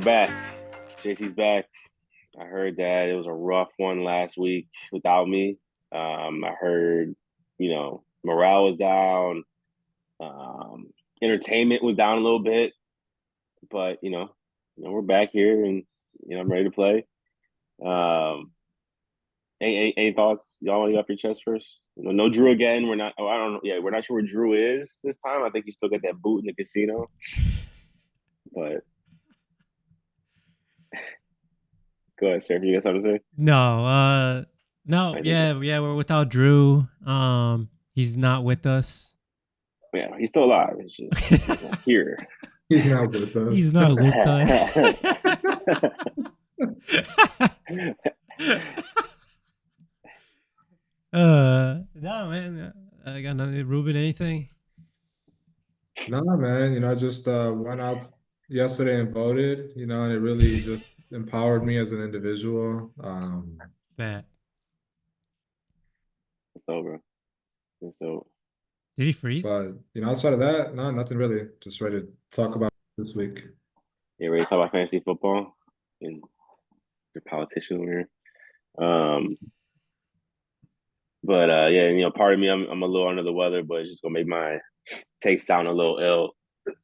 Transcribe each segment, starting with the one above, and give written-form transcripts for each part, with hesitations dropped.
back. JT's back. I heard that it was a rough one last week without me. I heard, morale was down. Entertainment was down a little bit, but we're back here and I'm ready to play. Um, any thoughts y'all want to get off your chest first? No Drew again. We're not. Oh, I don't know. Yeah, we're not sure where Drew is this time. I think he still got that boot in the casino, but go ahead, sir. You got something to say? No, yeah, we're without Drew. He's not with us. Yeah, he's still alive. It's just he's not here. He's not with us. He's not with us. No, man. I got nothing. Ruben, anything? No, man. I just went out yesterday and voted, and it really just empowered me as an individual. Matt. It's over. It's over. Did he freeze? But outside of that, no, nothing really. Just ready to talk about this week. Yeah, ready to talk about fantasy football and the politician over here. But yeah, part of me, I'm a little under the weather, but it's just gonna make my takes sound a little ill.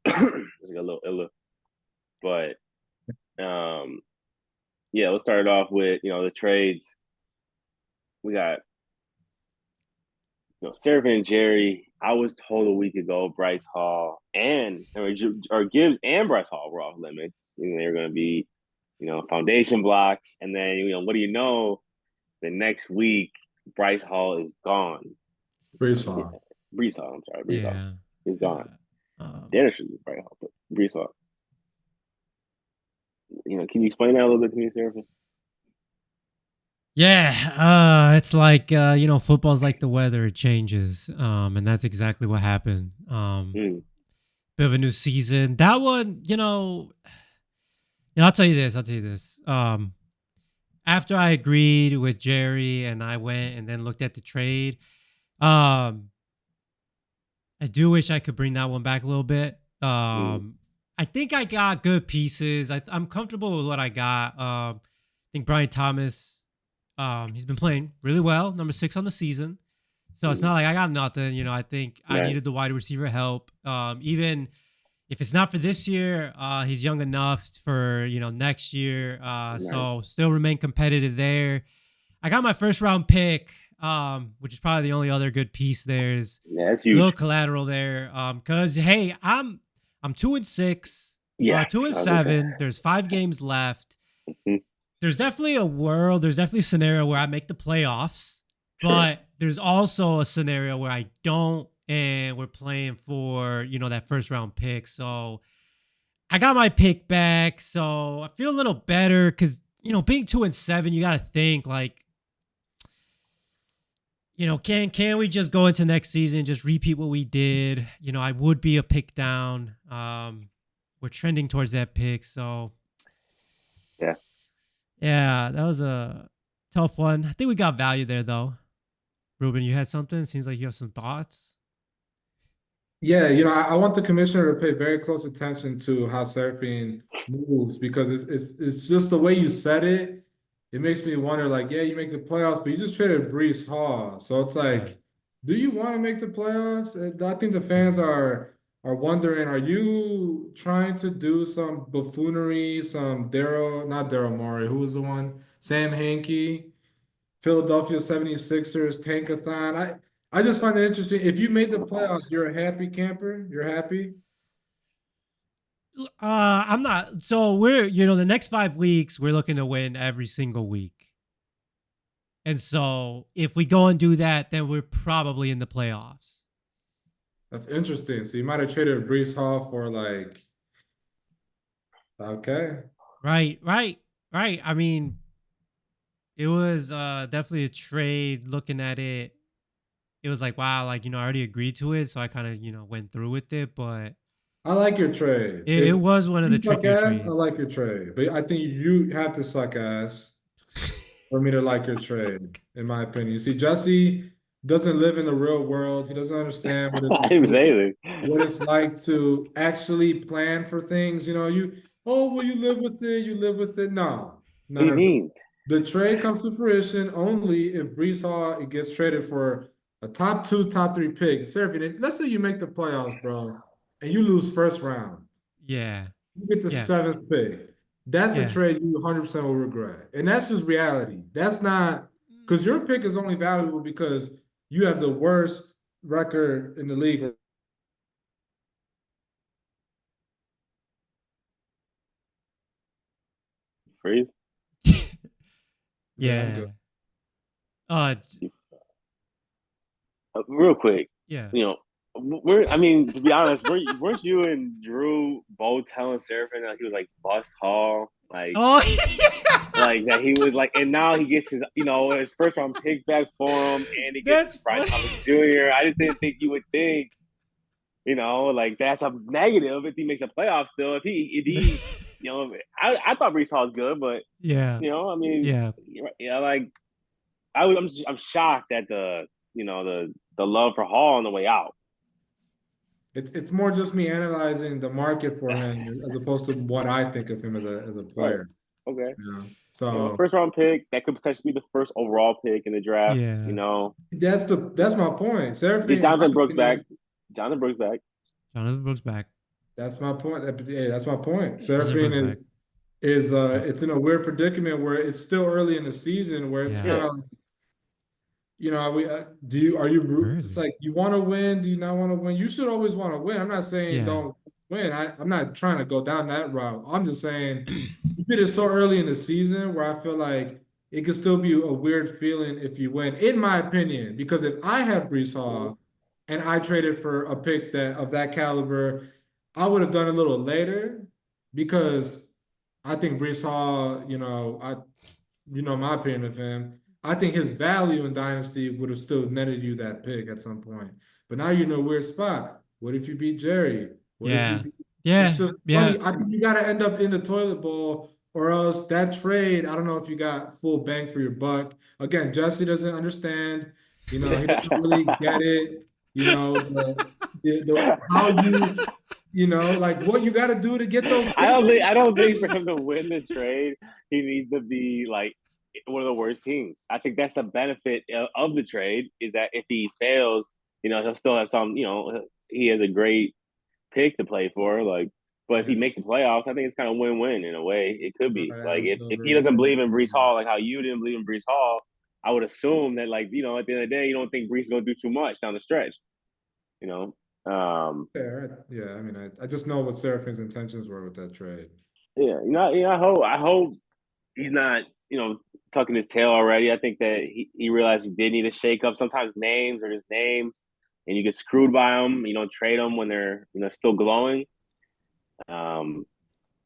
Just a little iller. But yeah, let's start it off with the trades. We got Seraphin and Jerry. I was told a week ago Bryce Hall or Gibbs and Bryce Hall were off limits. They're going to be, foundation blocks. And then, what do you know? The next week, Bryce Hall is gone. Breece Hall. Breece Hall, I'm sorry. Breece Hall. He's gone. There should be Bryce Hall, but Breece Hall. Can you explain that a little bit to me, Seraphin? Yeah, it's like football's like the weather; it changes, and that's exactly what happened. Bit of a new season. That one, I'll tell you this. After I agreed with Jerry and I went and then looked at the trade, I do wish I could bring that one back a little bit. I think I got good pieces. I'm comfortable with what I got. I think Brian Thomas. He's been playing really well, number 6 on the season. So it's not like I got nothing. I think I needed the wide receiver help. Even if it's not for this year, he's young enough for next year. So still remain competitive there. I got my first round pick, which is probably the only other good piece. There's that's huge. A little collateral there. Because hey, I'm 2-6. Yeah, 2-7. There's 5 games left. There's definitely a scenario where I make the playoffs, but there's also a scenario where I don't, and we're playing for, that first round pick. So I got my pick back. So I feel a little better because, being 2-7, you got to think like, can we just go into next season, just repeat what we did? I would be a pick down. We're trending towards that pick. So yeah, that was a tough one. I think we got value there, though. Ruben, you had something? Seems like you have some thoughts. Yeah, I want the commissioner to pay very close attention to how Seraphin moves because it's just the way you said it. It makes me wonder, like, yeah, you make the playoffs, but you just traded Breece Hall. So it's like, do you want to make the playoffs? I think the fans are wondering, are you trying to do some buffoonery, not Daryl Morey, who was the one? Sam Hinkie, Philadelphia 76ers, Tankathon. I just find it interesting. If you made the playoffs, you're a happy camper? You're happy? I'm not. So we're, the next 5 weeks, we're looking to win every single week. And so if we go and do that, then we're probably in the playoffs. That's interesting. So you might have traded Breece Hall for okay. Right. I mean, it was definitely a trade. Looking at it, it was like, wow, like, I already agreed to it. So I kind of, went through with it, but I like your trade. It was one of the trickier trades. I like your trade, but I think you have to suck ass for me to like your trade, in my opinion. See, Jesse doesn't live in the real world. He doesn't understand what it's like to actually plan for things. You oh, well, you live with it, you live with it. No, What no, do you no, no. mean? The trade comes to fruition only if Brees Hall it gets traded for a top two, top three pick. Seraphin, let's say you make the playoffs, bro, and you lose first round. Yeah. You get the Yeah. seventh pick. That's a Yeah. trade you 100% will regret. And that's just reality. That's not because your pick is only valuable because you have the worst record in the league. Freeze? Yeah, I'm good. Yeah. Uh, Real quick, yeah. you know, I mean, to be honest, weren't you and Drew both telling Seraphin that he was like bust Hall, Oh, like that he was like, and now he gets his, his first round pick back for him, and he gets his that's Bryce funny. Thomas Jr. I just didn't think you would think, like that's a negative if he makes a playoff still. If he, I thought Brees Hall was good, but Yeah. I mean, Yeah. yeah, like I'm shocked at the love for Hall on the way out. It's more just me analyzing the market for him as opposed to what I think of him as a Right. player. Okay. Yeah. So First round pick that could potentially be the first overall pick in the draft. Yeah. that's my point. Get Seraphine, in my Jonathan Brooks back. opinion, Jonathan Brooks back. Jonathan Brooks back. that's my point. Yeah, that's my point. Jonathan Seraphine Brooks back. is Yep. it's in a weird predicament where it's still early in the season where it's Yeah. kind Yeah. of do you are you it's Really? like you want to win? Do you not want to win? You should always want to win. I'm not saying Yeah. don't win. I'm not trying to go down that route. I'm just saying you did it so early in the season where I feel like it could still be a weird feeling if you win, in my opinion. Because if I had Brees Mhm. Hall and I traded for a pick that of that caliber, I would have done it a little later because I think Brees Hall, my opinion of him. I think his value in Dynasty would have still netted you that pick at some point. But now you're in a weird spot. What if you beat Jerry? What if you Yeah. beat it's Yeah. just Yeah. funny. I think you gotta end up in the toilet bowl, or else that trade, I don't know if you got full bang for your buck. Again, Jesse doesn't understand, he doesn't really get it, the how like what you gotta do to get those picks. I don't think for him to win the trade, he needs to be like one of the worst teams. I think that's the benefit of the trade is that if he fails, he'll still have some. He has a great pick to play for. Like, but if he Yeah, makes the playoffs, I think it's kind of win-win in a way. It could be like Adam if he Silver, doesn't yeah. believe in Brees Hall, like how you didn't believe in Brees Hall, I would assume that like at the end of the day, you don't think Brees is gonna do too much down the stretch. You know, Fair. Yeah, I mean, I just know what Seraphin's intentions were with that trade. yeah, I hope he's not tucking his tail already. I think that he realized he did need a shake up. Sometimes names are just names, and you get screwed by them. You don't trade them when they're still glowing. Um,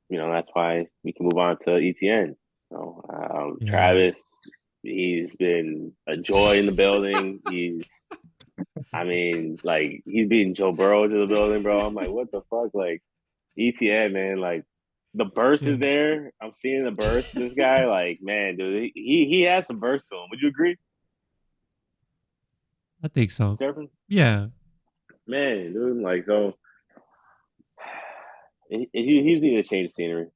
that's why we can move on to ETN. Yeah. Travis, he's been a joy in the building. I mean, like he's beating Joe Burrow to the building, bro. I'm like, what the fuck, like ETN, man, like the burst Yeah. is there. I'm seeing the burst. This guy, like, man, dude, he has some burst to him. Would you agree, I think so. Stephen? Yeah. Man, dude, like so. He just needed to change the scenery.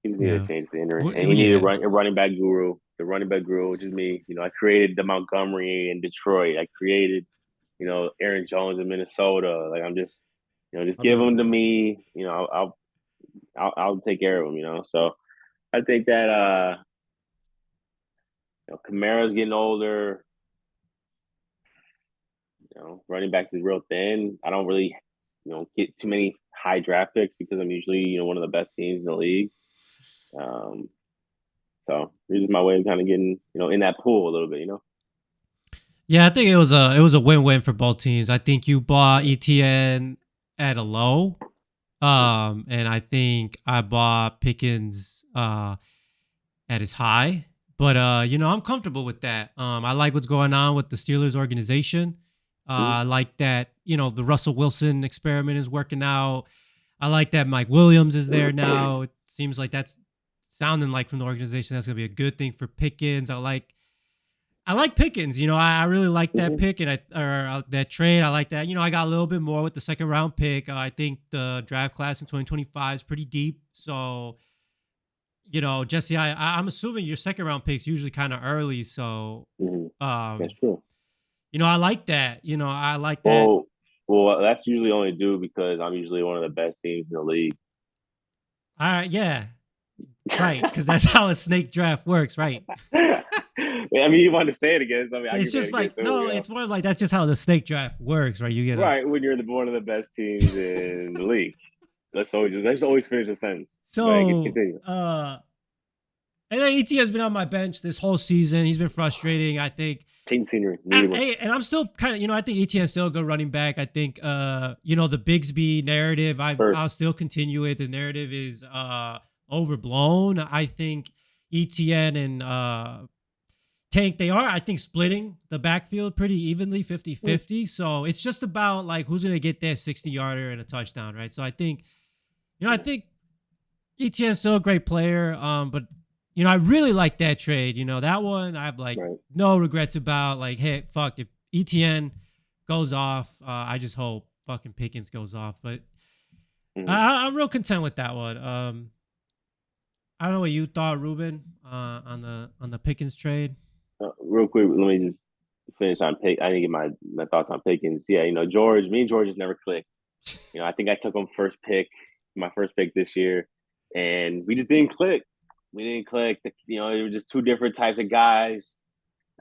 He just needed Yeah. to change the scenery, Well, and he needed yeah. a running back guru. The running back guru, which is me. I created the Montgomery in Detroit. I created, Aaron Jones in Minnesota. Like I'm just, just I've give been them to me. I'll take care of them. So I think that Kamara's getting older. Running backs is real thin. I don't really, get too many high draft picks because I'm usually, one of the best teams in the league. Um, so this is my way of kind of getting, in that pool a little bit. Yeah, I think it was a win-win for both teams. I think you bought ETN at a low. And I think I bought Pickens at his high. But I'm comfortable with that. I like what's going on with the Steelers organization. Mhm. I like that, the Russell Wilson experiment is working out. I like that Mike Williams is there now. It seems like that's sounding like from the organization that's gonna be a good thing for Pickens. I like Pickens. I really like that Mhm. pick and that trade. I like that. I got a little bit more with the second round pick. I think the draft class in 2025 is pretty deep. So, Jesse, I'm assuming your second round pick's usually kind of early. So, Mhm. That's um, true. I like that. I like that. Well, well, that's usually only due because I'm usually one of the best teams in the league. All right, yeah, right, because that's how a snake draft works, right? I mean, you want to say it again? So I mean, I It's can say it just again. like So here we no, go. it's more like that's just how the snake draft works, right? You get a Right, when you're one of the best teams in the league. Let's always finish the sentence. But so continue. and then ET has been on my bench this whole season. He's been frustrating. I think Change scenery. Need one. Hey, and I'm still kind of, I think ETN is still a good running back. I think, the Bigsby narrative, I'll First. still continue it. The narrative is overblown. I think ETN and Tank, they are, I think, splitting the backfield pretty evenly, 50-50. So it's just about like who's going to get that 60-yarder and a touchdown, right? So I think ETN is still a great player. But I really like that trade. That one I have like Right. no regrets about. Like, hey, fuck, if ETN goes off, I just hope fucking Pickens goes off. But Mhm. I'm real content with that one. I don't know what you thought, Ruben, on the Pickens trade. Real quick, let me just finish on pick. I didn't get my thoughts on Pickens. Yeah, George. Me and George just never clicked. I think I took him my first pick this year, and we just didn't click. We didn't click. They were just two different types of guys.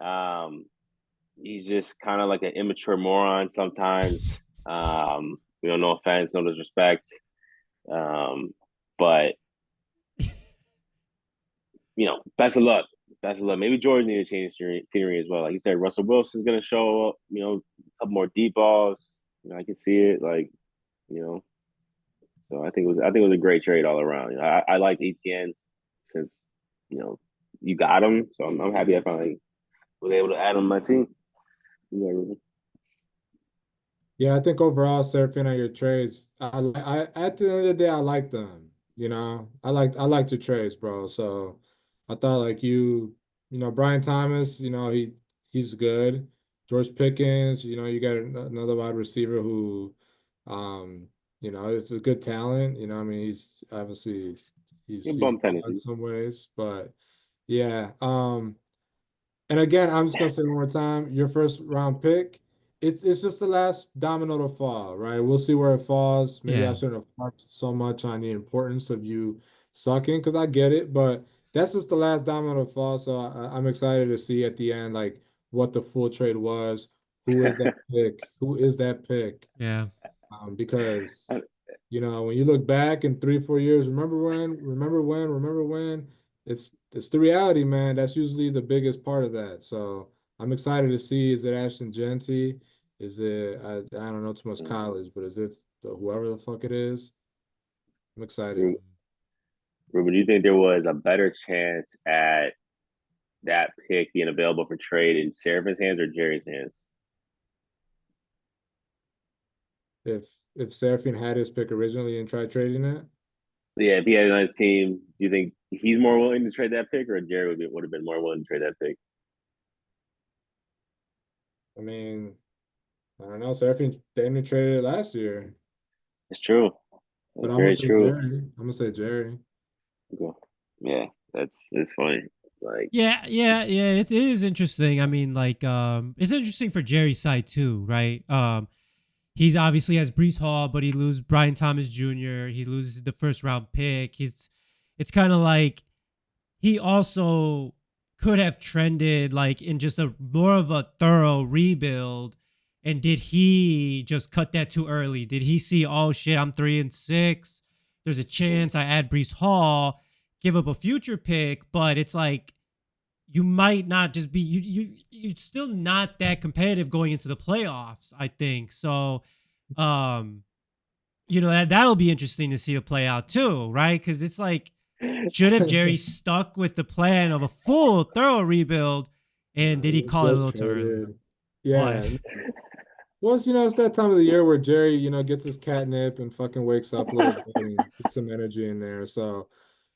Um, he's just kind of like an immature moron sometimes. No offense, no disrespect. But best of luck. Best of luck. Maybe George needs to change scenery as well. Like you said, Russell Wilson's gonna show up. A couple more deep balls. I can see it. Like you know, so I think it was a great trade all around. I like ETNs because you know you got him. So I'm happy I finally was able to add him to my team. Yeah, Yeah, I think overall, surfing on your trades, at the end of the day, I like them. I like your trades, bro. So I thought like Brian Thomas, he's good. George Pickens, you got another wide receiver who, um, it's a good talent. I mean, he's obviously he's bum raw in Tennessee. some ways, but yeah. And again, I'm just gonna say one more time, your first round pick, it's just the last domino to fall, right? We'll see where it falls. Maybe I Yeah. shouldn't have harped so much on the importance of you sucking, because I get it, but that's just the last domino to fall. So I'm excited to see at the end like what the full trade was. Who is that pick? Who is that pick? Yeah. Because when you look back in 3, 4 years, remember when, it's the reality, man. That's usually the biggest part of that. So I'm excited to see, is it Ashton Genty? Is it, I don't know too much college, but is it whoever the fuck it is? I'm excited. Ruben, do you think there was a better chance at that pick being available for trade in Serafin's hands or Jerry's hands? If if Serafin had his pick originally and tried trading it, Yeah, if he had it on his team, do you think he's more willing to trade that pick, or Jerry would have been more willing to trade that pick? I mean, I don't know. Serafin damn near traded it last year, It's true. but That's I'm gonna very say true. Jerry. I'm gonna say Jerry. Okay. Yeah, it's funny. Like, Yeah, yeah, yeah. It is interesting. I mean, like, it's interesting for Jerry's side too, right? He's obviously has Brees Hall, but he loses Brian Thomas Jr. He loses the first round pick. It's kind of like he also could have trended like in just a more of a thorough rebuild. And did he just cut that too early? Did he see, oh shit, I'm 3-6. There's a chance I add Brees Hall, give up a future pick, but it's like you might not just be you're still not that competitive going into the playoffs, I think. So um that'll be interesting to see it play out too, right? Because it's like, should have Jerry stuck with the plan of a full thorough rebuild, and did he call it a Just little too early? traded. What? Yeah. Well, it's that time of the year where Jerry, gets his catnip and fucking wakes up a little bit and gets some energy in there. So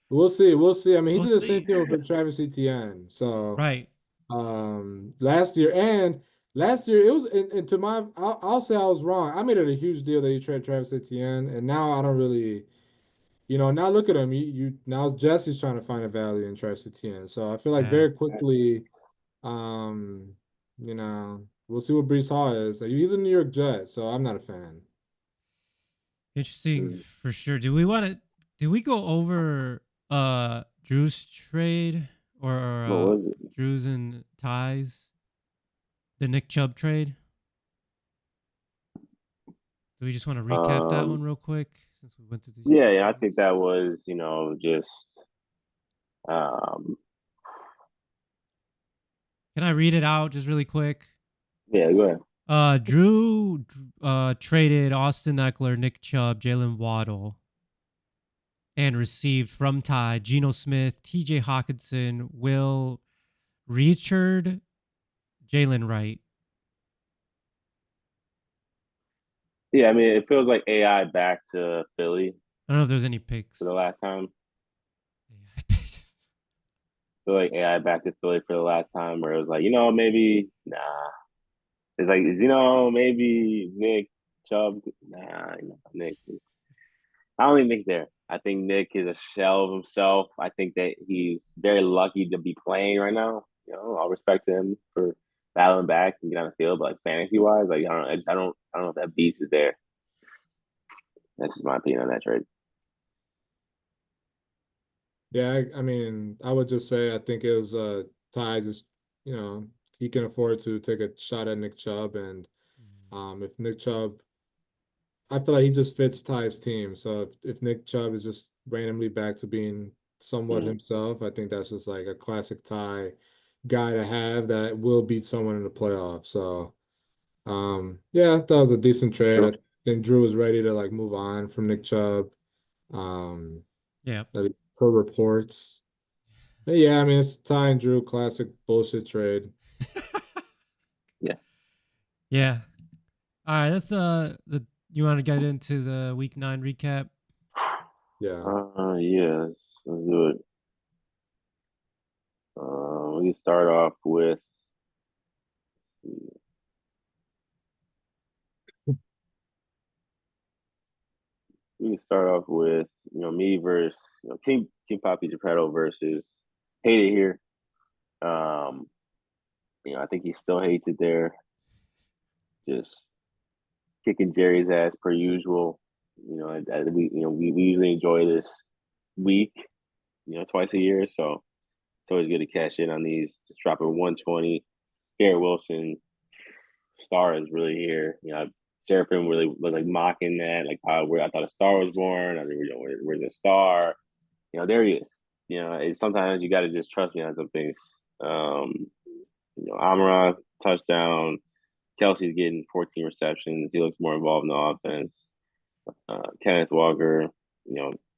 we'll see. We'll see. I mean, he We'll did the same see. thing with Travis Etienne. So Right. Last year it was and to my I'll say I was wrong. I made it a huge deal that you traded Travis Etienne, and now I don't really, now look at him. You now Jesse's trying to find a value in Travis Etienne. So I feel like Yeah. very quickly, we'll see what Brees Hall is. Like, he's a New York Jet, so I'm not a fan. Interesting Mm. for sure. Do we go over Drew's trade or What was it? Drew's and Ties? The Nick Chubb trade? Do we just want to recap that Um, one real quick since we went through these two yeah, I trades? think that was, just um, Can I read it out just really quick? yeah, go ahead. Drew traded Austin Eckler, Nick Chubb, Jalen Waddle, and received from Ty Geno Smith, T.J. Hawkinson, Will Richard, Jalen Wright. Yeah, I mean, it feels like AI back to Philly I don't know if there's any for the picks. last time. Feel like AI back to Philly for the last time, where it was like, maybe nah. It's like, maybe Nick Chubb. Nah, Nick. I don't think Nick's there. I think Nick is a shell of himself. I think that he's very lucky to be playing right now. I'll respect him for battling back and get on the field, but like fantasy wise, like I don't know if that beast is there. That's just my opinion on that trade. Yeah, I mean, I would just say I think it was Ty just, he can afford to take a shot at Nick Chubb, and if Nick Chubb, I feel like he just fits Ty's team. So if Nick Chubb is just randomly back to being somewhat Mm. himself, I think that's just like a classic Ty guy to have that will beat someone in the playoffs. So yeah, that was a decent trade. I True. think Drew was ready to like move on from Nick Chubb. Um, Yeah. at least per reports. But yeah, I mean it's Ty and Drew classic bullshit trade. Yeah. Yeah. All right. Let's the you want to get into the week 9 recap? Yeah. Yes. Let's do it. We can start off with. We can start off with me versus King Poppy Geppetto versus Hate It Here. Um, I think he still hates it there. Just kicking Jerry's ass per usual. We usually enjoy this week, twice a year. So it's always good to cash in on these. Just dropping 120. Garrett Wilson star is really here. Seraphim really was like mocking that, like how where I thought a star was born. I mean, where's the star? There he is. Sometimes you got to just trust me on some things. Um, Amara touchdown. Kelsey's getting 14 receptions. He looks more involved in the offense. Kenneth Walker,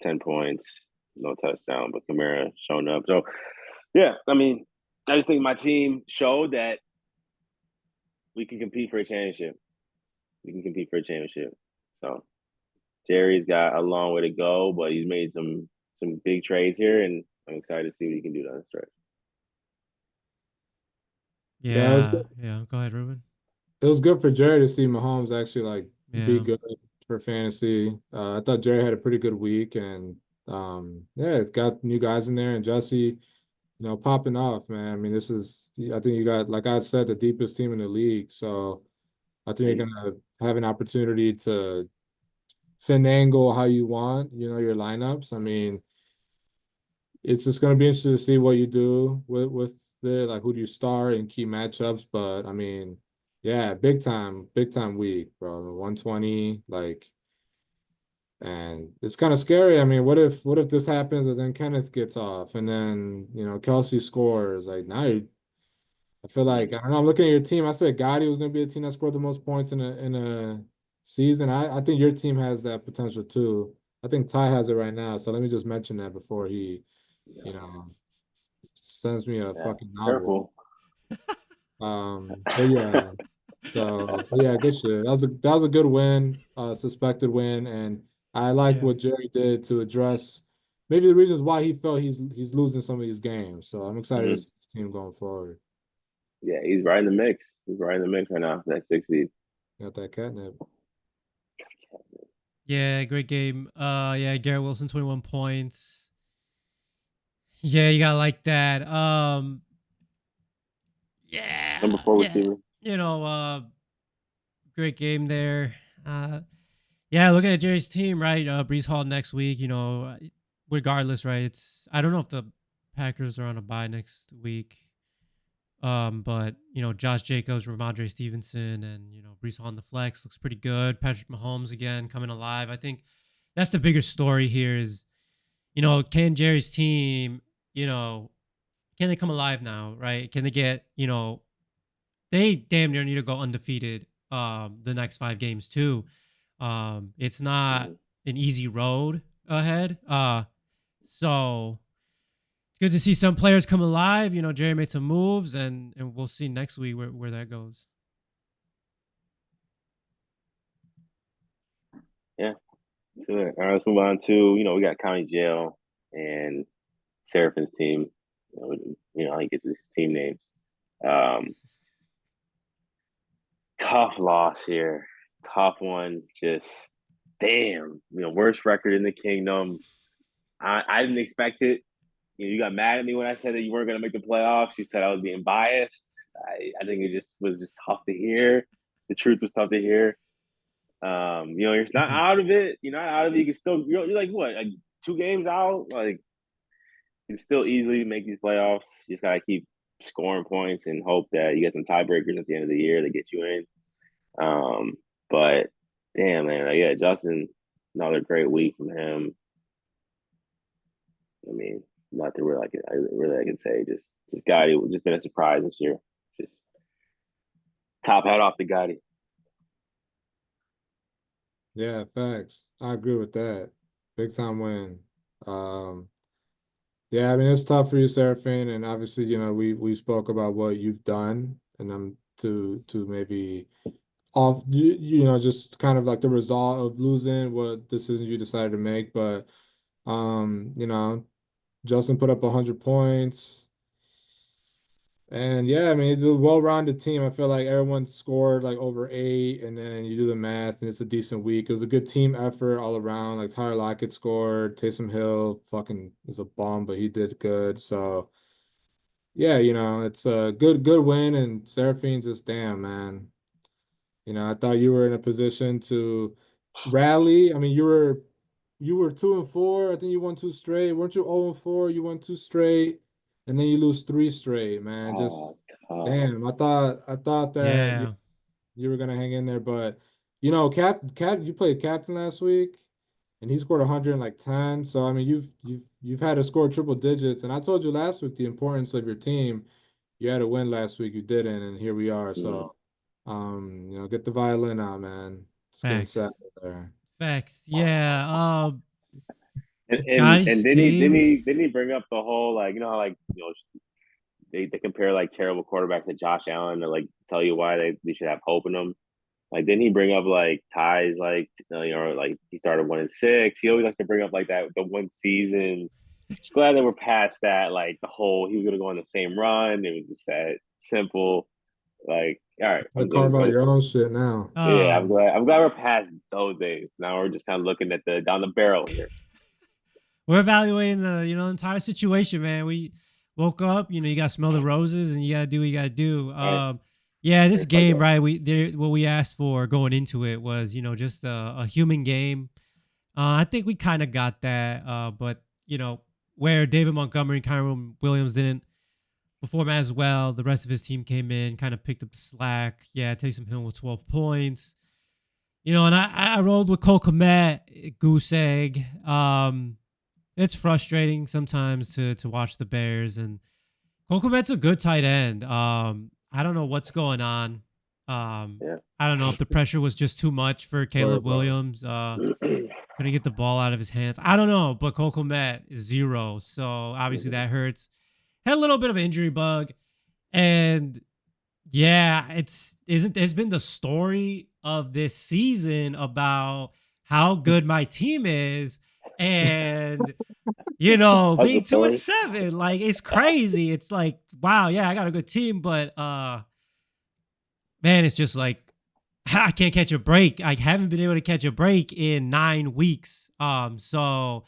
10 points, no touchdown, but Kamara showing up. So, yeah, I mean, I just think my team showed that we can compete for a championship. We can compete for a championship. So Jerry's got a long way to go, but he's made some big trades here, and I'm excited to see what he can do down the stretch. Yeah, it was Yeah. good. Yeah. Go ahead, Ruben. It was good for Jerry to see Mahomes actually like be Yeah. good for fantasy. I thought Jerry had a pretty good week, and yeah, it's got new guys in there, and Jesse, popping off, man. I mean, I think you got, like I said, the deepest team in the league. So I think you're Hey, gonna have an opportunity to finagle how you want, your lineups. I mean, it's just gonna be interesting to see what you do with like who do you start in key matchups. But I mean, yeah, big time week, bro. 120, like, and it's kind of scary. I mean, what if this happens and then Kenneth gets off and then Kelsey scores? Like now I feel like, I don't know, I'm looking at your team. I said Gotti was gonna be a team that scored the most points in a season. I think your team has that potential too. I think Ty has it right now. So let me just mention that before he, you know, sends me a yeah, fucking novel. careful. But yeah, but yeah, good shit. That was a good win, suspected win, and I like Yeah. what Jerry did to address maybe the reasons why he felt he's losing some of these games. So I'm excited to Mhm. see his team going forward. Yeah, he's right in the mix. He's right in the mix right now for that 6 seed. Got that catnip. Yeah, great game. Yeah, Garrett Wilson, 21 points. Yeah, you gotta like that. Number Yeah, 4 yeah. receiver. You know, great game there. Uh, yeah, looking at Jerry's team, right? Brees Hall next week. Regardless, right? I don't know if the Packers are on a bye next week. But Josh Jacobs, Ramondre Stevenson, and Brees Hall in the flex looks pretty good. Patrick Mahomes again coming alive. I think that's the bigger story here is, can Jerry's team, can they come alive now, right? Can they get, they damn near need to go undefeated the next 5 games too. It's not Mhm. an easy road ahead. So it's good to see some players come alive. Jerry made some moves, and we'll see next week where that goes. Yeah. Good. All right, let's move on to, we got County Jail and Seraphine's team. I get his team names. Um, Tough loss here. Tough one. Just damn. Worst record in the kingdom. I didn't expect it. You got mad at me when I said that you weren't going to make the playoffs. You said I was being biased. I think it just was just tough to hear. The truth was tough to hear. You're not out of it. You're not out of it. You can still. You're like what? Like 2 games out. Like you can still easily make these playoffs. You just gotta keep scoring points and hope that you get some tiebreakers at the end of the year that get you in. But damn, man, yeah, Justin, another great week from him. I mean, nothing really I can say. Just Gotti, just been a surprise this year. Just top hat off to Gotti. Yeah, facts. I agree with that. Big time win. Yeah, I mean it's tough for you, Seraphine, and obviously, we spoke about what you've done, and to maybe off just kind of like the result of losing, what decisions you decided to make. But Justin put up 100 points. And yeah, I mean, it's a well-rounded team. I feel like everyone scored like over 8, and then you do the math, and it's a decent week. It was a good team effort all around. Like Tyler Lockett scored, Taysom Hill fucking is a bomb, but he did good. So yeah, it's a good win. And Seraphine just damn, man. I thought you were in a position to rally. I mean, you were 2-4. I think you won 2 straight. Weren't you 0-4? You won 2 straight, and then you lose 3 straight, man. Oh, Just tough. damn. I thought that you, Yeah, you were gonna hang in there, but you played captain last week, and he scored 110. So I mean, you've had to score triple digits, and I told you last week the importance of your team. You had a win last week, you didn't, and here we are. Mm. So get the violin out, man. It's getting sad facts, there. facts. Yeah, And Gotti's team. didn't he bring up the whole like how like they compare like terrible quarterbacks to Josh Allen to like tell you why they should have hope in them. Like didn't he bring up like ties like like he started 1-6. He always likes to bring up like that the one season. Just glad that we're past that. Like the whole he was gonna go on the same run. It was just that simple. Like all right, To carve out your own shit now. yeah, Um, I'm glad we're past those days. Now we're just kind of looking at the down the barrel here. we're evaluating the entire situation, man. We woke up, you got to smell the roses, and you got to do what you got to do. Right? Yeah, this Very fucked game, up. right? What we asked for going into it was, just a human game. I think we kind of got that, but where David Montgomery and Kyron Williams didn't perform as well, the rest of his team came in, kind of picked up the slack. Yeah, Taysom Hill with 12 points. And I rolled with Cole Kmet, goose egg. It's frustrating sometimes to watch the Bears, and Cole Kmet's a good tight end. I don't know what's going on. Yeah. I don't know if the pressure was just too much for Caleb Williams. Couldn't get the ball out of his hands. I don't know, but Cole Kmet is 0, so obviously that hurts. Had a little bit of an injury bug, and yeah, it's been the story of this season about how good my team is, and How's the being two and story? seven, like it's crazy. It's like wow, yeah, I got a good team, but man, it's just like I can't catch a break. I haven't been able to catch a break in 9 weeks. So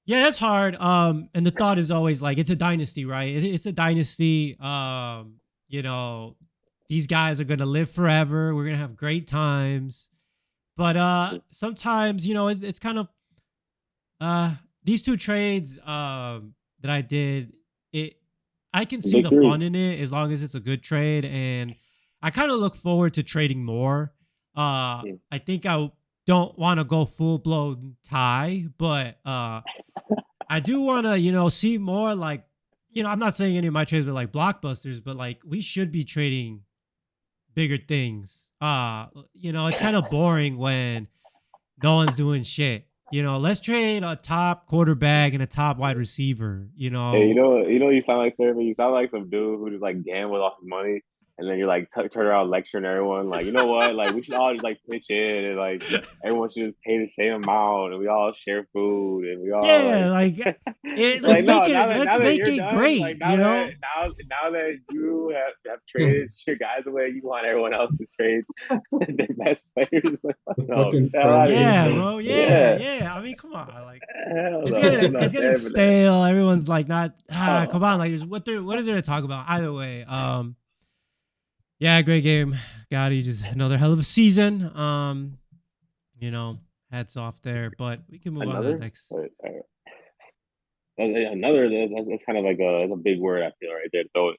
yeah, that's hard. And the thought is always like it's a dynasty, right? It's a dynasty. You know, these guys are gonna live forever. We're gonna have great times. But sometimes, it's kind of uh these two trades that I did, it I can see Big the three. fun in it as long as it's a good trade, and I kind of look forward to trading more. Mm. I think I don't want to go full blown tie, but I do want to, see more like, I'm not saying any of my trades are like blockbusters, but like we should be trading bigger things. It's kind of boring when no one's doing shit. Let's trade a top quarterback and a top wide receiver. Hey, you sound like Survey. You sound like some dude who just like gambled off his money, and then you're like turn around lecturing everyone. Like, you know what? Like, we should all just like pitch in, and like everyone should just pay the same amount, and we all share food, and we all Yeah, like, like let's like no. make it Now let's that make you're it done, like great. now that you have traded your guys away, you want everyone else to trade their best players. Like, The no, get fucking the hell out of friendly. here. Yeah, bro. Yeah, Yeah, yeah. I mean, come on. Like hell it's no, I'm getting it's not getting there for that. stale. Everyone's like not Oh, come on. Like what is there to talk about? Either way. Yeah, great game. Gotti, just another hell of a season. You know, hats off there. But we can move on to the another. next. Another that's kind of like a big word I feel right there. So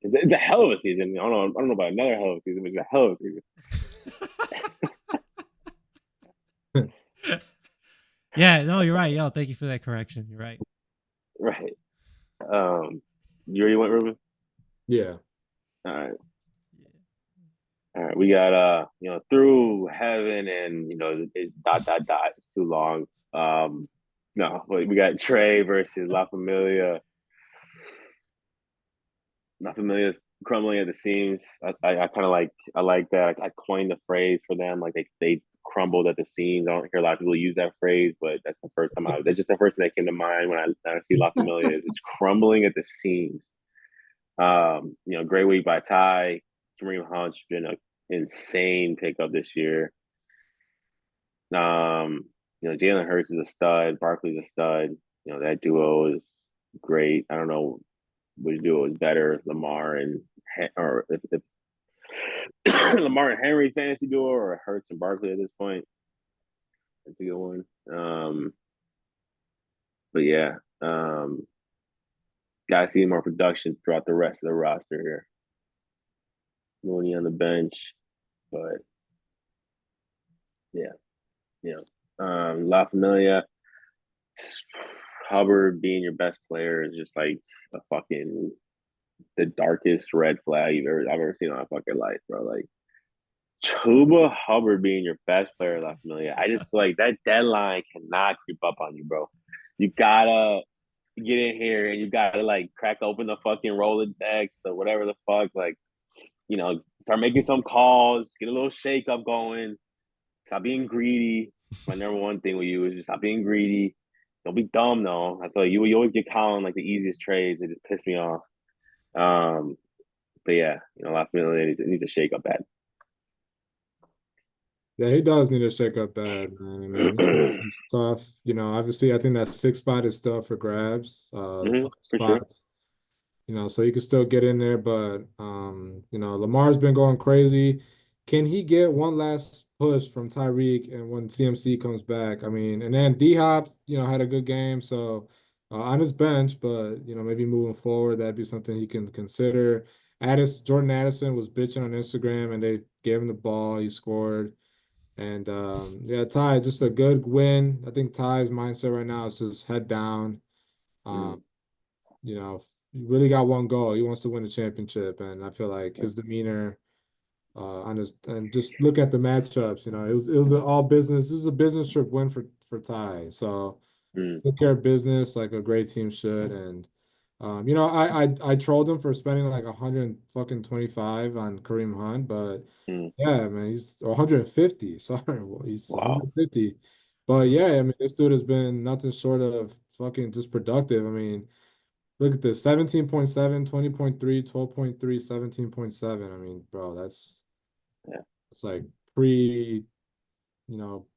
it's a hell of a season. I don't know about another hell of a season, but it's a hell of a season. Yeah, no, you're right. Yo, thank you for that correction. You're right. Right. You already went, Ruben? Yeah. All right. All right. We got through heaven and it's dot. It's too long. No, but we got Trey versus La Familia. La Familia's crumbling at the seams. I kind of I like that. I coined the phrase for them. Like they crumbled at the seams. I don't hear a lot of people use that phrase, but that's the first time that's just the first thing that came to mind when I see La Familia is it's crumbling at the seams. Great week by Ty. Kareem Hunt's been an insane pickup this year. Jalen Hurts is a stud. Barkley's a stud. That duo is great. I don't know which duo is better, Lamar and or if Lamar and Henry fantasy duo or Hurts and Barkley at this point. That's a good one. But yeah, gotta see more production throughout the rest of the roster here. Mooney on the bench, but yeah. La Familia, Hubbard being your best player is just like a fucking the darkest red flag I've ever seen on a fucking life, bro. Like Chuba Hubbard being your best player, La Familia. I just feel like that deadline cannot creep up on you, bro. You gotta get in here and you gotta like crack open the fucking Rolodex or whatever the fuck, like start making some calls, get a little shake up going. Stop being greedy. My number one thing with you is just stop being greedy. Don't be dumb though. I feel like you always get Colin like the easiest trades. They just piss me off. But yeah, Lafayette needs to shake up bad. Yeah, he does need to shake up bad, man. I mean, it's tough. Obviously, I think that sixth spot is still for grabs. The five For sure. spot, so he could still get in there, but Lamar's been going crazy. Can he get one last push from Tyreek and when CMC comes back? I mean, and then D-Hop, had a good game, so on his bench, but maybe moving forward, that'd be something he can consider. Jordan Addison was bitching on Instagram and they gave him the ball, he scored. And yeah, Ty, just a good win. I think Ty's mindset right now is just head down. Um, he really got one goal. He wants to win the championship, and I feel like his demeanor on his and just look at the matchups. It was an all business. This is a business trip win for Ty. So took care of business like a great team should. And I trolled him for spending like 125 on Kareem Hunt, but yeah, man, he's 150. Sorry, well, he's Wow. Look at this, 17.7, 20.3, 12.3, 17.7. I mean, bro, that's Yeah. it's like pre,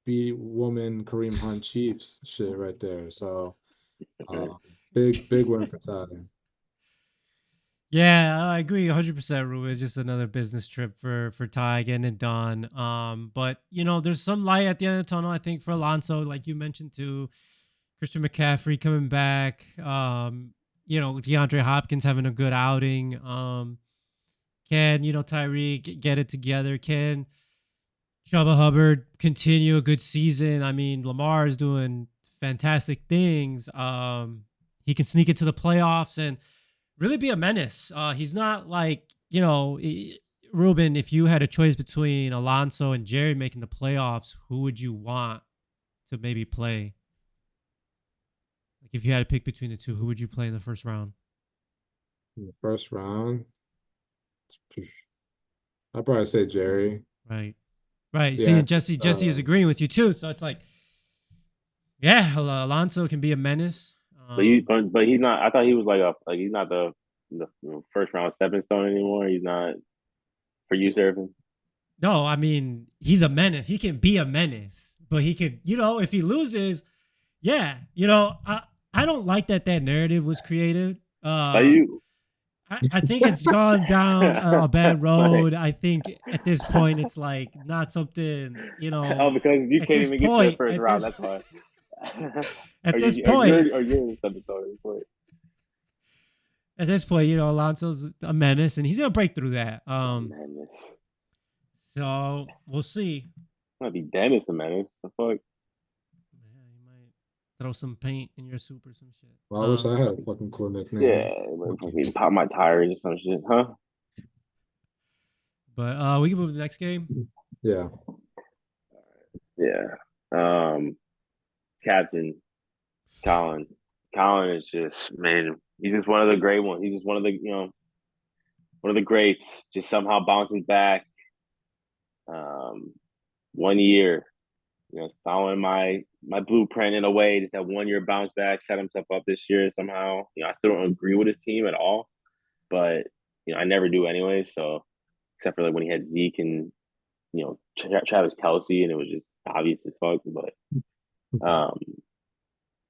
beat woman Kareem Hunt Chiefs shit right there. So big win for Ty. Yeah, I agree 100%, Ruben. It's just another business trip for Ty getting it done. But there's some light at the end of the tunnel, I think, for Alonso, like you mentioned too. Christian McCaffrey coming back. DeAndre Hopkins having a good outing. Can Tyreek get it together? Can Chuba Hubbard continue a good season? I mean, Lamar is doing fantastic things. He can sneak into the playoffs and really be a menace. He's not like, Ruben, if you had a choice between Alonso and Jerry making the playoffs, who would you want to maybe play? Like if you had to pick between the two, who would you play in the first round? In the first round, I'd probably say Jerry. Right. Right. See, Yeah. and Jesse is agreeing with you too. So it's like, yeah, Alonso can be a menace. But he's not. I thought he was he's not the first round stepping stone anymore. He's not for you surfing. No, I mean, he's a menace. He can be a menace, but he could, if he loses, yeah, I don't like that narrative was created. Are you? I think it's gone down a bad Like, road. I think at this point it's like not something, oh, because you at can't this even get to the point, first at round. this That's why. at Are this you? point, You're the stepping stone at this point. at this point, Alonso's a menace and he's gonna break through that. Madness. So we'll see. Might be Dennis the menace. The fuck. Yeah, you might throw some paint in your soup or some shit. Well, I wish I had a fucking cool nickname. Yeah, fucking pop my tires or some shit, huh? But we can move to the next game. Yeah. Yeah. Captain Colin. Colin is just man. He's just one of the great ones. He's just one of the one of the greats. Just somehow bounces back. 1 year, following my blueprint in a way. Just that 1 year bounce back, set himself up this year somehow. I still don't agree with his team at all, but I never do anyway. So except for like when he had Zeke and Travis Kelce, and it was just obvious as fuck. But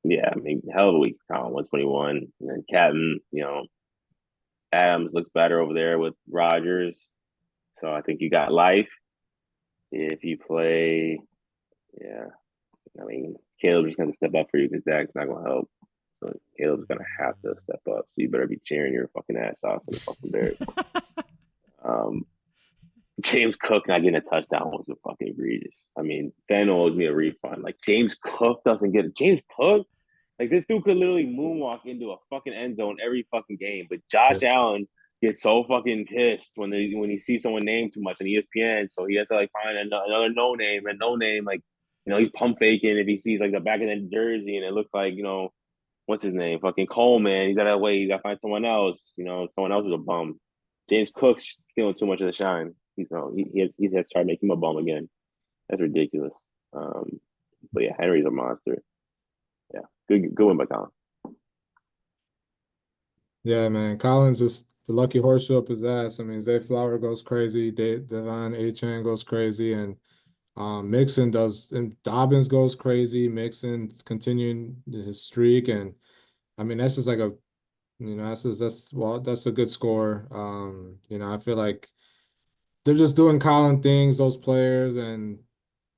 yeah, I mean, hell of a week for Colin, 121, and then Captain, Adams looks better over there with Rodgers. So I think you got life if you play. Yeah, I mean, Caleb's just going to step up for you because Dak's not going to help. So Caleb's going to have to step up. So you better be cheering your fucking ass off for the fucking Bears. James Cook not getting a touchdown was fucking egregious. I mean, Ben owes me a refund. Like, James Cook doesn't get it. James Cook? Like, this dude could literally moonwalk into a fucking end zone every fucking game. But Josh Allen gets so fucking pissed when he sees someone named too much on ESPN. So he has to, like, find another no name. Like, he's pump faking if he sees, like, the back of the jersey and it looks like, what's his name? Fucking Coleman. He's got to wait. He's got to find someone else. Someone else is a bum. James Cook's stealing too much of the shine. He has to try to make him a bum again. That's ridiculous. But yeah, Henry's a monster. Yeah, good win by Colin. Yeah, man. Collins just the lucky horseshoe up his ass. I mean, Zay Flower goes crazy, Devon Achane goes crazy, and Mixon does, and Dobbins goes crazy. Mixon's continuing his streak, and I mean that's just like that's a good score. I feel like they're just doing Colin things, those players, and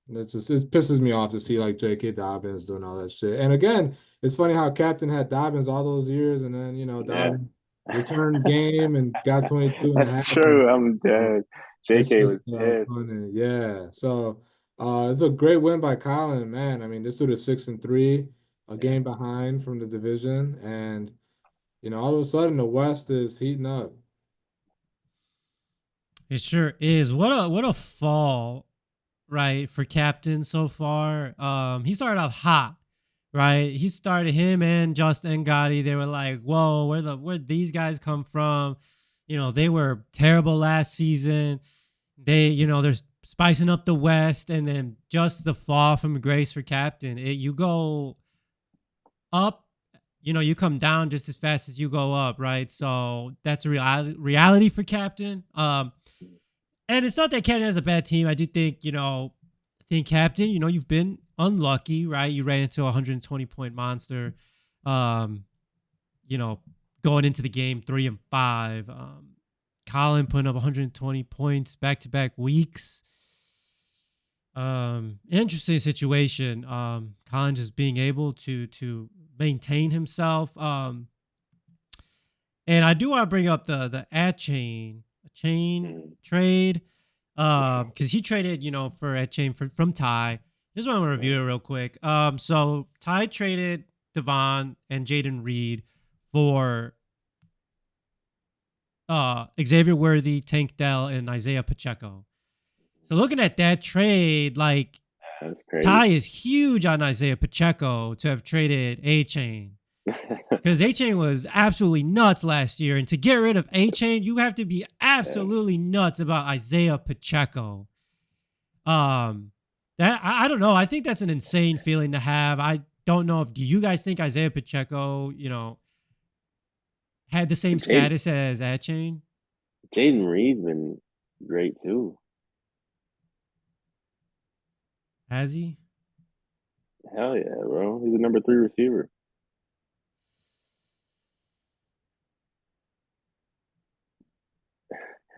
it pisses me off to see like J.K. Dobbins doing all that shit. And again, it's funny how Captain had Dobbins all those years, and then Dobbins returned game and got 22 and a That's half. true. I'm dead. It's JK was just pissed. funny. Yeah. So it's a great win by Colin, man. I mean, this dude is 6-3, a game behind from the division, and all of a sudden the West is heating up. It sure is. What a fall, right, for Captain so far. He started off hot, right? He started him and Justin Gotti. They were like, "Whoa, where'd these guys come from?" They were terrible last season. They're spicing up the West, and then just the fall from grace for Captain. You go up you come down just as fast as you go up, right? So that's a reality for Captain. And it's not that Captain has a bad team. I do think, I think Captain, you've been unlucky, right? You ran into a 120-point monster. Um, you know, going into the game 3-5. Colin putting up 120 points back to back weeks. Interesting situation. Colin just being able to maintain himself. And I do want to bring up the chain Mm. trade. Because he traded, for a chain from Ty. Just want to review it real quick. So Ty traded Devon and Jaden Reed for Xavier Worthy, Tank Dell, and Isaiah Pacheco. So looking at that trade, like That's crazy. Ty is huge on Isaiah Pacheco to have traded A Chain. Because A Chain was absolutely nuts last year. And to get rid of A Chain, you have to be absolutely nuts about Isaiah Pacheco. That I don't know. I think that's an insane feeling to have. I don't know if do you guys think Isaiah Pacheco, had the same Jaden status as A Chain? Jaden Reed's been great too. Has he? Hell yeah, bro. He's a number 3 receiver.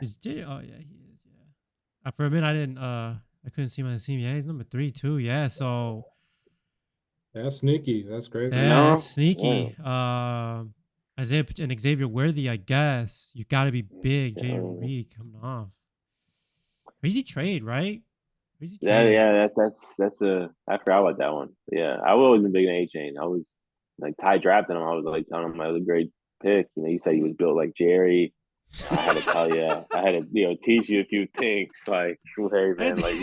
Oh yeah, he is. Yeah. For a minute, I couldn't see him on the team. Yeah, he's number 3 too. Yeah, so That's sneaky. That's great. You that's know? Yeah. sneaky. Isaiah and Xavier Worthy, I guess you got to be big. Jaden Yeah. Reed coming off crazy trade, right? Crazy Yeah, trade. yeah, that's a I forgot about that one. Yeah, I've always been big in A Chain. I was like Ty drafted him. I was like telling him I was a great pick. You said he was built like Jerry. I had to tell you, I had to teach you a few things. Like, hey man, let's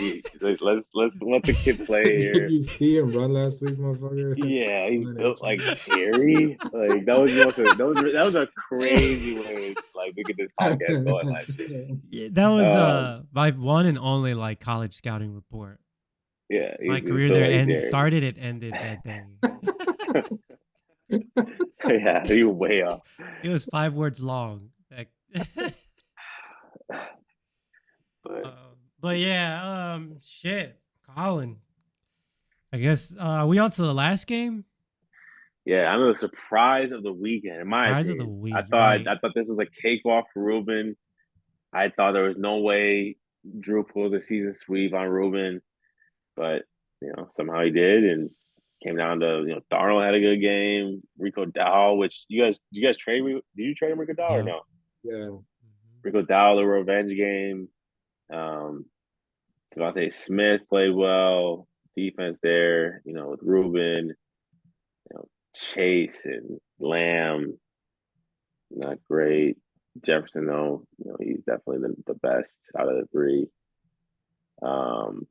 let the kid play Did here. you see him run last week, motherfucker? Yeah, he's On built like H&M. Jerry. Like that was a crazy way like to get this podcast going last year. Yeah, that was Um, my one and only like college scouting report. yeah, My he's career built there like Jerry. started, it ended that day. Yeah, he was way off. It was 5 words long. But But yeah, shit, Colin. I guess we on to the last game. yeah, I'm the surprise of the weekend, in my Rise of the opinion. week, right? I thought this was a cakewalk for Ruben. I thought there was no way Drew pulled a season sweep on Ruben, but somehow he did, and came down to Darnold had a good game. Rico Dowell, which you guys trade? Did you trade him Rico Dowell or Yeah. no? Yeah. Rico Dowell, the revenge game. Um, Devontae Smith played well. Defense there, with Ruben, Chase and Lamb, not great. Jefferson, though, he's definitely the best out of the three. Um,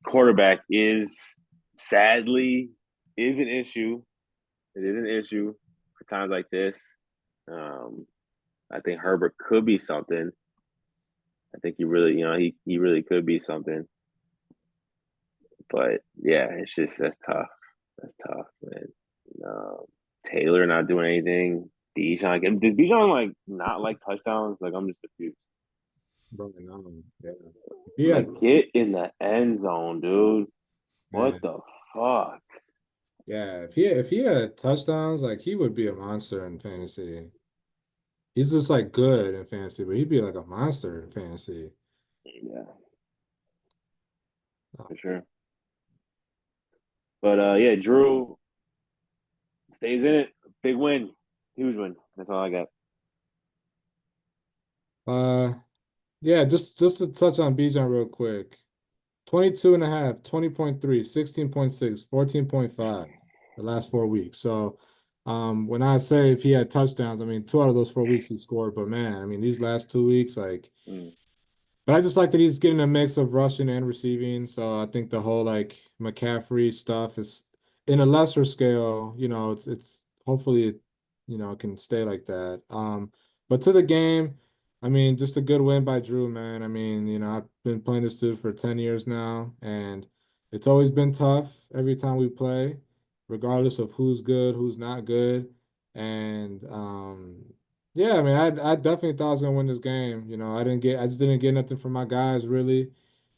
Quarterback sadly is an issue. It is an issue for times like this. I think Herbert could be something. I think he really, he really could be something. But yeah, it's just that's tough. That's tough, man. Taylor not doing anything. Bijan, does Bijan like not like touchdowns? Like I'm just confused. Bro, no. Yeah. Like get in the end zone, dude. What Man. the fuck? Yeah, if he had touchdowns, like he would be a monster in fantasy. He's just like good in fantasy, but he'd be like a monster in fantasy. Yeah, Oh. for sure. But yeah, Drew stays in it. Big win. Huge win. That's all I got. Yeah, just to touch on Bijan real quick. 22 and a half, 20.3, 16.6, 14.5 the last 4 weeks. So when I say if he had touchdowns, I mean 2 out of those 4 weeks he scored, but man, I mean these last 2 weeks, like Mm. but I just like that he's getting a mix of rushing and receiving. So I think the whole like McCaffrey stuff is in a lesser scale, it's hopefully it can stay like that. But to the game, I mean, just a good win by Drew, man. I mean, I've been playing this dude for 10 years now, and it's always been tough every time we play. regardless of who's good, who's not good. And yeah, I mean, I definitely thought I was gonna win this game. I just didn't get nothing from my guys really.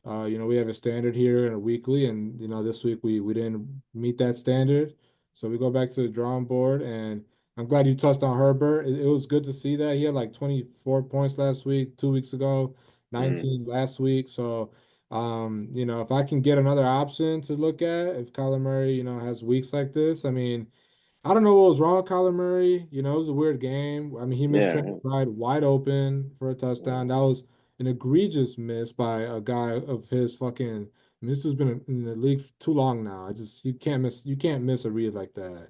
We have a standard here and a weekly, and this week we didn't meet that standard. So we go back to the drawing board, and I'm glad you touched on Herbert. It was good to see that. He had like 24 points last week, 2 weeks ago, Mm, 19 last week. So if I can get another option to look at, if Kyler Murray, has weeks like this, I mean, I don't know what was wrong with Kyler Murray. It was a weird game. I mean, he missed yeah, Trey McBride wide open for a touchdown. That was an egregious miss by a guy of his fucking. I mean, this has been in the league for too long now. You can't miss a read like that.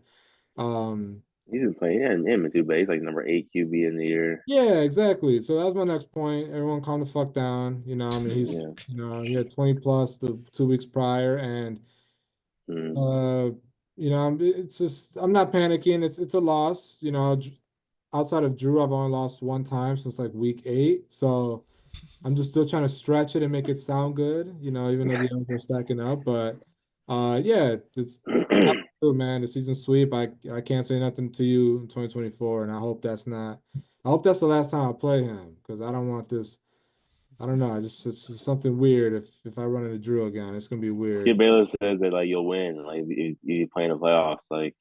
Um, he's been playing. Yeah, him too, but he's like number 8 QB in the year. yeah, exactly. So that was my next point. Everyone calm the fuck down. I mean, Yeah. he had 20 plus the 2 weeks prior, and Mm. Uh, it's just I'm not panicking. It's a loss. Outside of Drew, I've only lost one time since like week 8. So I'm just still trying to stretch it and make it sound good. Even though the odds are stacking up. But yeah, it's not true, man. The season sweep. I can't say nothing to you in 2024, and I hope that's not. I hope that's the last time I play him because I don't want this. I don't know. It's just something weird if I run into Drew again. It's gonna be Skip weird. Bayless says that like you'll win, like you play in the playoffs. Like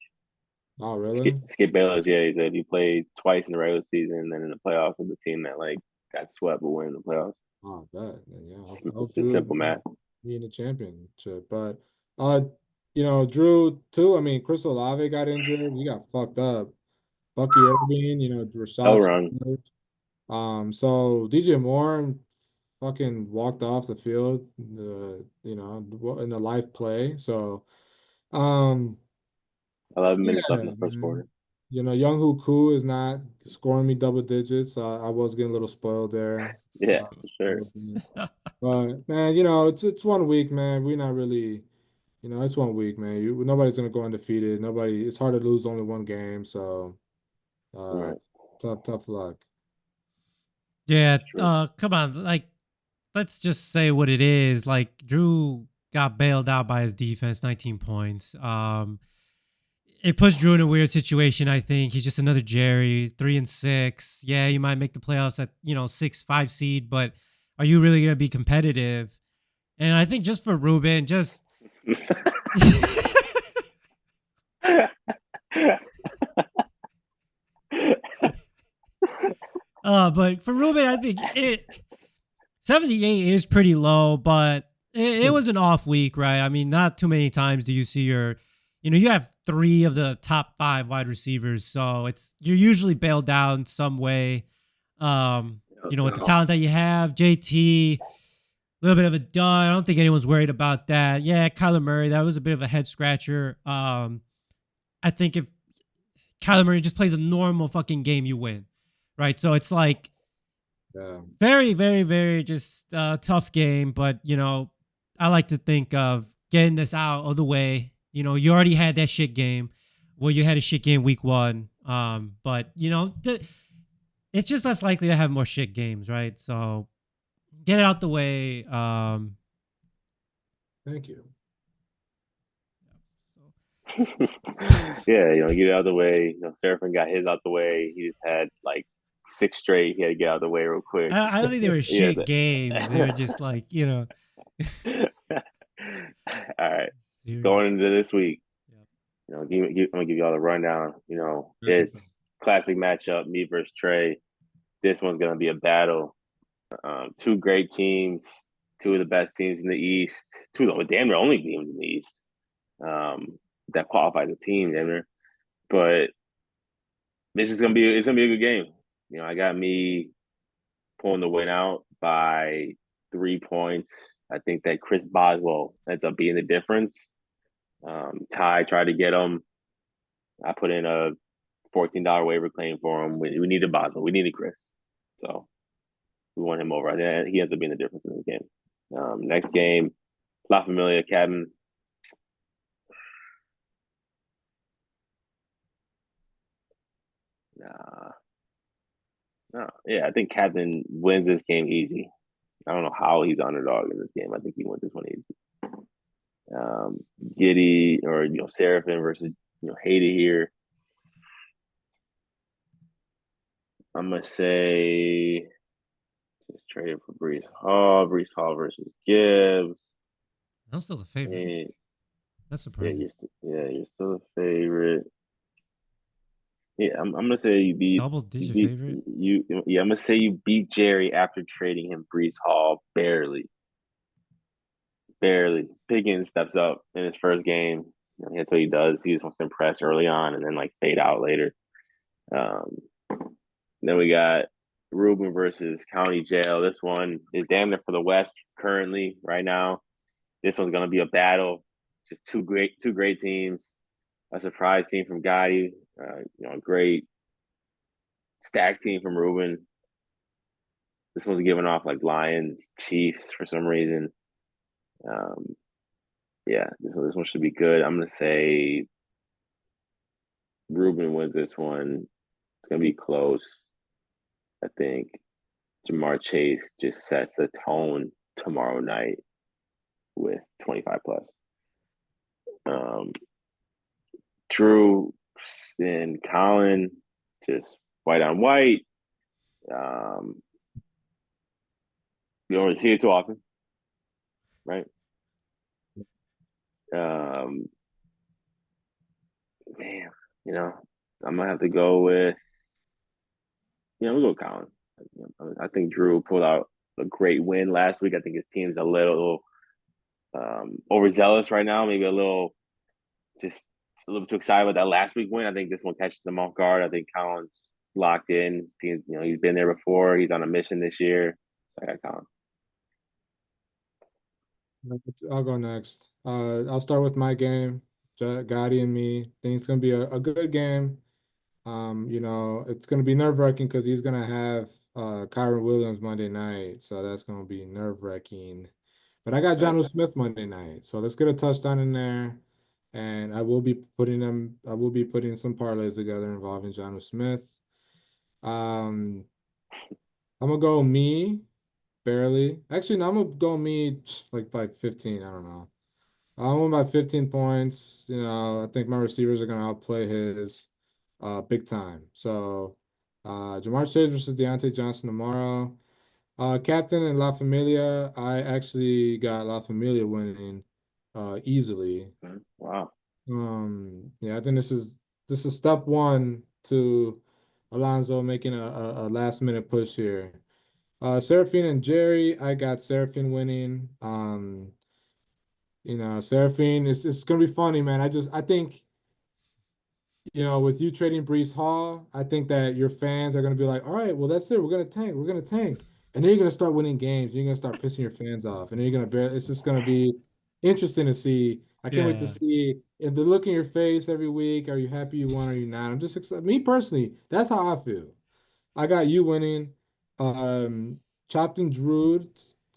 Oh, Skip, really? Skip Bayless, yeah, he said you played twice in the regular season, and then in the playoffs with the team that like got swept but win the playoffs. Oh, I bet. Then, yeah, I hope It's just Drew simple math. be in the championship. But uh, Drew too. I mean, Chris Olave got injured. He got fucked up. Bucky Irving, Hell Rashad. run. So DJ Moore fucking walked off the field. In the live play. So, um, 11 minutes left in yeah, the first man. quarter. Young Koo is not scoring me double digits. I was getting a little spoiled there. Yeah, Uh, for a sure. little bit. But man, it's 1 week, man. We're not really, it's 1 week, man. Nobody's gonna go undefeated. Nobody. It's hard to lose only one game. So, uh, Right. tough luck. Yeah, True. come on, like let's just say what it is. Like Drew got bailed out by his defense, 19 points. It puts Drew in a weird situation. I think he's just another Jerry, 3-6. Yeah, you might make the playoffs at 6-5 seed, but are you really gonna be competitive? And I think just for Ruben, just but for Ruben, I think 78 is pretty low, but it was an off week, right? I mean, not too many times do you see you have 3 of the top 5 wide receivers, so you're usually bailed out in some way. With the talent that you have, JT, a little bit of a dud. I don't think anyone's worried about that. Yeah, Kyler Murray, that was a bit of a head scratcher. I think if Kyler Murray just plays a normal fucking game, you win, right? So it's like Yeah. very, very, very just tough game. But I like to think of getting this out of the way. You already had that shit game. Well, you had a shit game week 1. But it's just less likely to have more shit games, right? So get it out the way. Thank you. Yeah, get it out of the way. Seraphin got his out the way. He just had like 6 straight. He had to get out of the way real quick. I don't think they were Yeah. shit games. They were just like, All right. serious. Going into this week, Yep. I'm gonna give y'all the rundown. Rapid fire. It's classic matchup, me versus Trey. This one's gonna be a battle. Two great teams, two of the best teams in the East, two of the damn near only teams in the East that qualify as a team, damn near. But it's gonna be a good game. I got me pulling the win out by 3 points. I think that Chris Boswell ends up being the difference. Ty tried to get him. I put in a $14 waiver claim for him. We needed Boswell. We needed Chris. So we want him over. I think he ends up being the difference in this game. Next game, La Familia Cabin. Uh, no, yeah, I think Cabin wins this game easy. I don't know how he's underdog in this game. I think he wins this one easy. Giddy or Seraphin versus Haiti here. I'm gonna say just traded for Brees Hall. Brees Hall versus Gibbs. I'm still the favorite. And That's yeah, surprising. you're still a favorite. Yeah, I'm gonna say you beat Double you digit beat favorite. you. Yeah, I'm gonna say you beat Jerry after trading him Brees Hall barely. Barely. Pickens steps up in his first game. That's what he does. He just wants to impress early on and then like fade out later. Um, then we got Ruben versus County Jail. This one is damn near for the West currently right now. This one's gonna be a battle. Just two great teams. A surprise team from Gotti. A great stack team from Ruben. This one's giving off like Lions, Chiefs for some reason. Um, yeah, this one should be good. I'm gonna say Ruben wins this one. It's gonna be close. I think Jamar Chase just sets the tone tomorrow night with 25 plus. Um, Drew and Colin just white on white. Um, you don't really see it too often, right? Um, damn, I'm gonna have to go with we'll go with Colin. I think Drew pulled out a great win last week. I think his team's a little overzealous right now, maybe just a little bit too excited about that last week win. I think this one catches them off guard. I think Colin's locked in. He's been there before. He's on a mission this year. So I got Colin. I'll go next. I'll start with my game, Gotti and me. Think it's gonna be a good game. It's gonna be nerve-wracking because he's gonna have Kyron Williams Monday night, so that's gonna be nerve-wracking. But I got Jonnu Smith Monday night, so let's get a touchdown in there. And I will be putting some parlays together involving Jonnu Smith. Um, I'm gonna go me barely. Actually, no, I'm gonna go me like by 15. I don't know. I'm on about 15 points. I think my receivers are gonna outplay his big time. So Jamar Chase versus Deontay Johnson tomorrow. Captain and La Familia, I actually got La Familia winning easily. Wow. Yeah, I think this is step one to Alonso making a last minute push here. Seraphine and Jerry, I got Seraphine winning. Seraphine, it's gonna be funny, man. I think, with you trading Brees Hall, I think that your fans are gonna be like, all right, well, that's it. We're gonna tank. We're gonna tank. And then you're gonna start winning games. You're gonna start pissing your fans off. And then you're gonna bear it's just gonna be interesting to see. I can't wait to Yeah. see if the look in your face every week. Are you happy you won? Or are you not? I'm just excited. Me personally, that's how I feel. I got you winning. Chopped and Druid,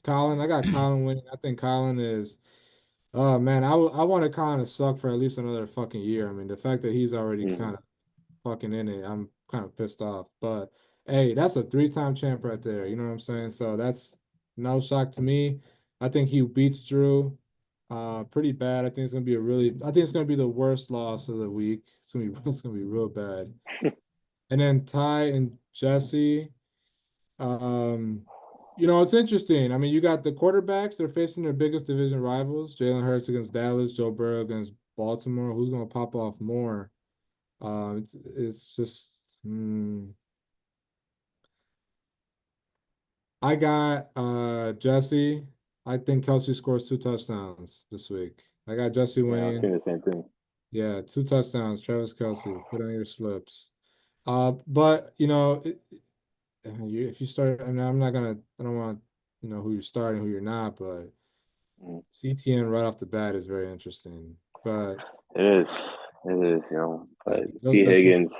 Colin. I got Colin winning. I think Colin is. Oh man, I wanted Colin to suck for at least another fucking year. I mean, the fact that he's already Mm-hmm. kind of fucking in it, I'm kind of pissed off. But hey, that's a three-time champ right there. You know what I'm saying? So that's no shock to me. I think he beats Drew pretty bad. I think it's gonna be the worst loss of the week. It's gonna be real bad. And then Ty and Jesse. Um, it's interesting. I mean, you got the quarterbacks, they're facing their biggest division rivals, Jalen Hurts against Dallas, Joe Burrow against Baltimore. Who's gonna pop off more? It's just I got Jesse. I think Kelsey scores 2 touchdowns this week. I got Jesse Yeah, I was winning. saying the same thing. Yeah, 2 touchdowns, Travis Kelsey. Put on your slips. But if you start, I mean, I don't want to who you're starting, who you're not, but Mm-hmm. CTN right off the bat is very interesting. But It is. It is, yeah, but those T. that's what Higgins,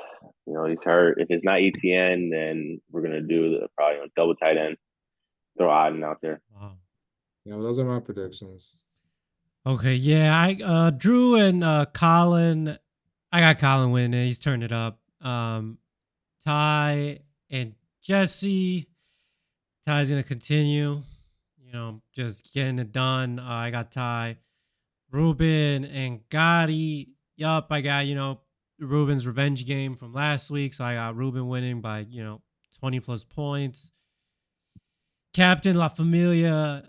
he's hurt. If it's not ETN, then we're gonna do the probably double tight end. Throw Auden out there. Wow. yeah, well, those are my predictions. Okay, yeah, I Drew and Colin, I got Colin winning. He's turned it up. Ty and Jesse, Ty's gonna continue. Just getting it done. I got Ty. Ruben and Gotti. Yup, I got, Ruben's revenge game from last week. So I got Ruben winning by, 20 plus points. Captain La Familia.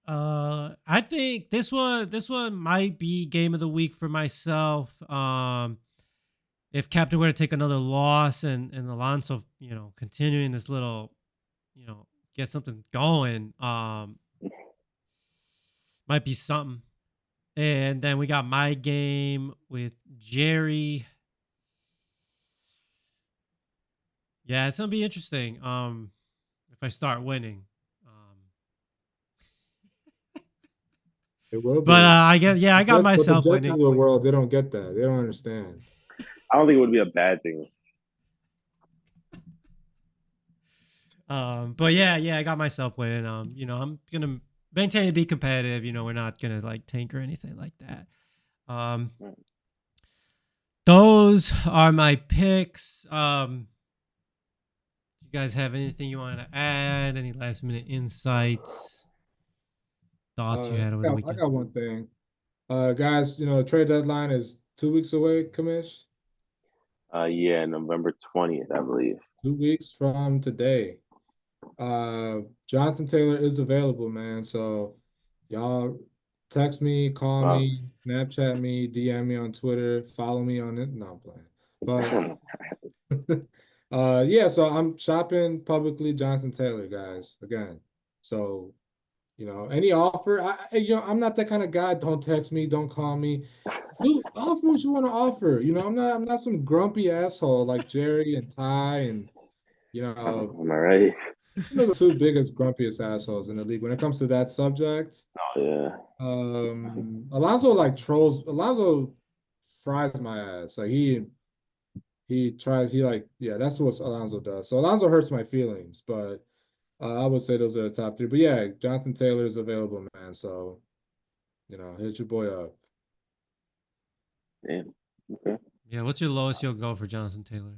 I think this one might be game of the week for myself. If Captain were to take another loss and Alonso, continuing this little, get something going, might be something. And then we got my game with Jerry. Yeah, it's gonna be interesting. If I start winning. It will But be. I guess I got But the myself judges of winning. the world, they don't get that. They don't understand. I don't think it would be a bad thing. But yeah, I got myself winning. I'm gonna maintain to be competitive. We're not gonna like tank or anything like that. Those are my picks. You guys have anything you want to add? Any last minute insights, thoughts you had over the I weekend? got one thing. Guys, the trade deadline is 2 weeks away, Commish. Yeah, November 20th, I believe. 2 weeks from today. Jonathan Taylor is available, man. So y'all text me, call Wow. me, Snapchat me, DM me on Twitter, follow me on it. No, I'm playing. But yeah, so I'm shopping publicly Jonathan Taylor, guys, again. So, any offer, I'm not that kind of guy. Don't text me, don't call me. Do offer what you want to offer. I'm not some grumpy asshole like Jerry and Ty and Am I right? those are the two biggest grumpiest assholes in the league when it comes to that subject. Oh, yeah. Alonso like trolls. Alonso fries my ass. Like he tries. He like yeah. That's what Alonso does. So Alonso hurts my feelings, but I would say those are the top three. But yeah, Jonathan Taylor is available, man. So hit your boy up. Damn. Okay. Yeah, what's your lowest you'll go for Jonathan Taylor?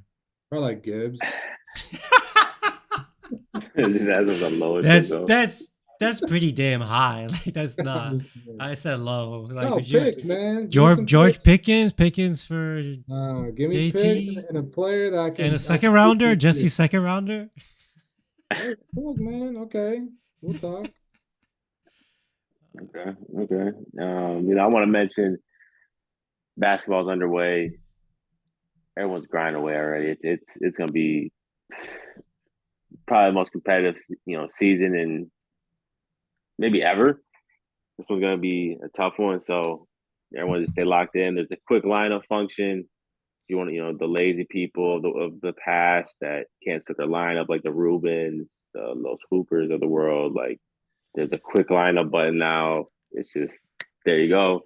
Probably like Gibbs. Just as the lowest That's you'll go. that's pretty damn high. Like that's not. I said low. Like No would you picks, man. Give me some George picks. Pickens for Give me picks JT and a player that I and a can. second rounder, Jesse second rounder. Look, man. Okay, we'll talk. Okay. Okay. I want to mention basketball's underway. Everyone's grinding away already. It's gonna be probably the most competitive, season in maybe ever. This one's gonna be a tough one. So everyone just stay locked in. There's a quick lineup function. You want the lazy people of the past that can't set their lineup, like the Rubens, the Los Hoopers of the world. Like there's a quick lineup button now. It's just there you go.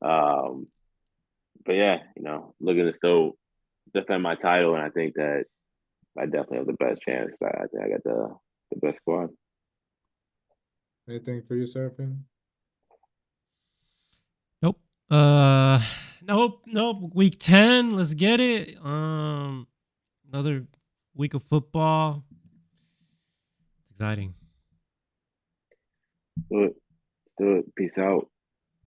But yeah, looking to still defend my title, and I think that I definitely have the best chance. I think I got the best squad. Anything for you, Seraphin? Nope. Nope. Week 10. Let's get it. Another week of football. It's exciting. Do it. Peace out.